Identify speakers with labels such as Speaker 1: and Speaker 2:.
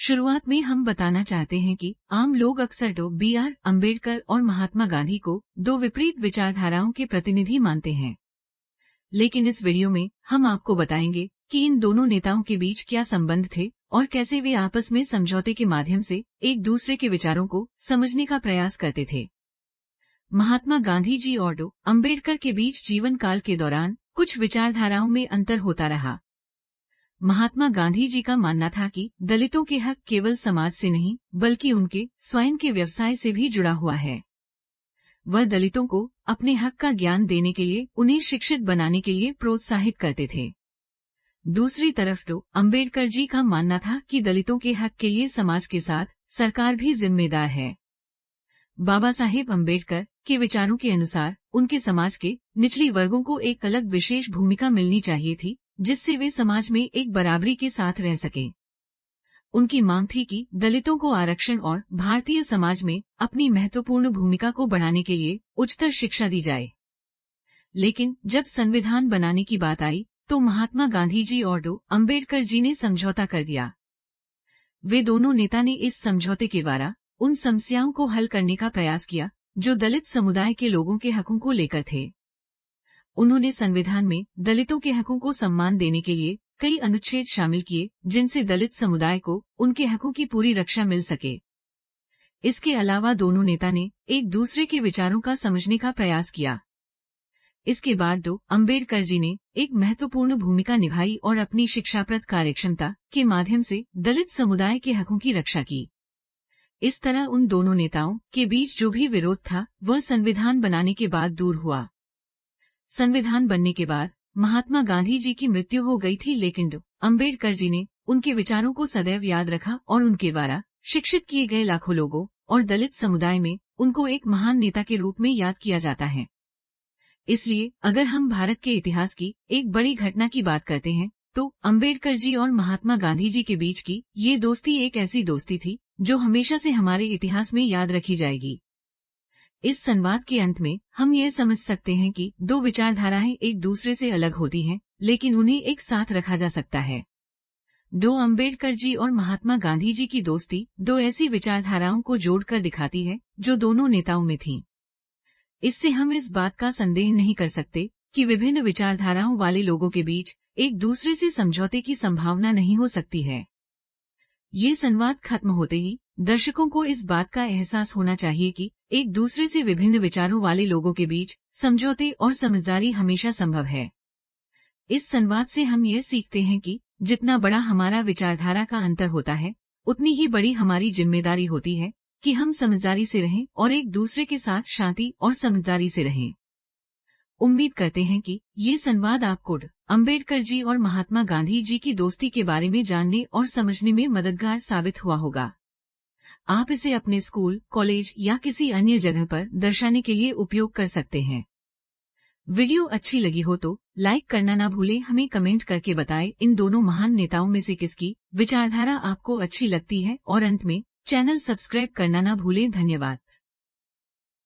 Speaker 1: शुरुआत में हम बताना चाहते हैं कि आम लोग अक्सर बी.आर. अम्बेडकर और महात्मा गांधी को दो विपरीत विचारधाराओं के प्रतिनिधि मानते हैं। लेकिन इस वीडियो में हम आपको बताएंगे कि इन दोनों नेताओं के बीच क्या संबंध थे और कैसे वे आपस में समझौते के माध्यम से एक दूसरे के विचारों को समझने का प्रयास करते थे। महात्मा गांधी जी और अम्बेडकर के बीच जीवन काल के दौरान कुछ विचारधाराओं में अंतर होता रहा। महात्मा गांधी जी का मानना था कि दलितों के हक केवल समाज से नहीं बल्कि उनके स्वयं के व्यवसाय से भी जुड़ा हुआ है। वह दलितों को अपने हक का ज्ञान देने के लिए उन्हें शिक्षित बनाने के लिए प्रोत्साहित करते थे। दूसरी तरफ अम्बेडकर जी का मानना था कि दलितों के हक के लिए समाज के साथ सरकार भी जिम्मेदार है। बाबा साहेब अम्बेडकर के विचारों के अनुसार उनके समाज के निचली वर्गों को एक अलग विशेष भूमिका मिलनी चाहिए थी, जिससे वे समाज में एक बराबरी के साथ रह सके। उनकी मांग थी कि दलितों को आरक्षण और भारतीय समाज में अपनी महत्वपूर्ण भूमिका को बढ़ाने के लिए उच्चतर शिक्षा दी जाए। लेकिन जब संविधान बनाने की बात आई तो महात्मा गांधी जी और अम्बेडकर जी ने समझौता कर दिया। वे दोनों नेता ने इस समझौते के द्वारा उन समस्याओं को हल करने का प्रयास किया जो दलित समुदाय के लोगों के हकों को लेकर थे। उन्होंने संविधान में दलितों के हकों को सम्मान देने के लिए कई अनुच्छेद शामिल किए, जिनसे दलित समुदाय को उनके हकों की पूरी रक्षा मिल सके। इसके अलावा दोनों नेता ने एक दूसरे के विचारों का समझने का प्रयास किया। इसके बाद अम्बेडकर जी ने एक महत्वपूर्ण भूमिका निभाई और अपनी शिक्षाप्रद कार्यक्षमता के माध्यम से दलित समुदाय के हकों की रक्षा की। इस तरह उन दोनों नेताओं के बीच जो भी विरोध था वह संविधान बनाने के बाद दूर हुआ। संविधान बनने के बाद महात्मा गांधी जी की मृत्यु हो गई थी, लेकिन अम्बेडकर जी ने उनके विचारों को सदैव याद रखा और उनके द्वारा शिक्षित किए गए लाखों लोगों और दलित समुदाय में उनको एक महान नेता के रूप में याद किया जाता है। इसलिए अगर हम भारत के इतिहास की एक बड़ी घटना की बात करते हैं तो अम्बेडकर जी और महात्मा गांधी जी के बीच की ये दोस्ती एक ऐसी दोस्ती थी जो हमेशा से हमारे इतिहास में याद रखी जाएगी। इस संवाद के अंत में हम ये समझ सकते हैं कि दो विचारधाराएं एक दूसरे से अलग होती हैं, लेकिन उन्हें एक साथ रखा जा सकता है। अम्बेडकर जी और महात्मा गांधी जी की दोस्ती दो ऐसी विचारधाराओं को जोड़कर दिखाती है जो दोनों नेताओं में थीं। इससे हम इस बात का संदेह नहीं कर सकते कि विभिन्न विचारधाराओं वाले लोगों के बीच एक दूसरे से समझौते की संभावना नहीं हो सकती है। ये संवाद खत्म होते ही दर्शकों को इस बात का एहसास होना चाहिए कि एक दूसरे से विभिन्न विचारों वाले लोगों के बीच समझौते और समझदारी हमेशा संभव है। इस संवाद से हम ये सीखते हैं कि जितना बड़ा हमारा विचारधारा का अंतर होता है, उतनी ही बड़ी हमारी जिम्मेदारी होती है कि हम समझदारी से रहें और एक दूसरे के साथ शांति और समझदारी से रहें। उम्मीद करते हैं कि ये संवाद आपको अम्बेडकर जी और महात्मा गांधी जी की दोस्ती के बारे में जानने और समझने में मददगार साबित हुआ होगा। आप इसे अपने स्कूल, कॉलेज या किसी अन्य जगह पर दर्शाने के लिए उपयोग कर सकते हैं। वीडियो अच्छी लगी हो तो लाइक करना ना भूलें। हमें कमेंट करके बताएं इन दोनों महान नेताओं में से किसकी विचारधारा आपको अच्छी लगती है और अंत में चैनल सब्सक्राइब करना ना भूलें। धन्यवाद।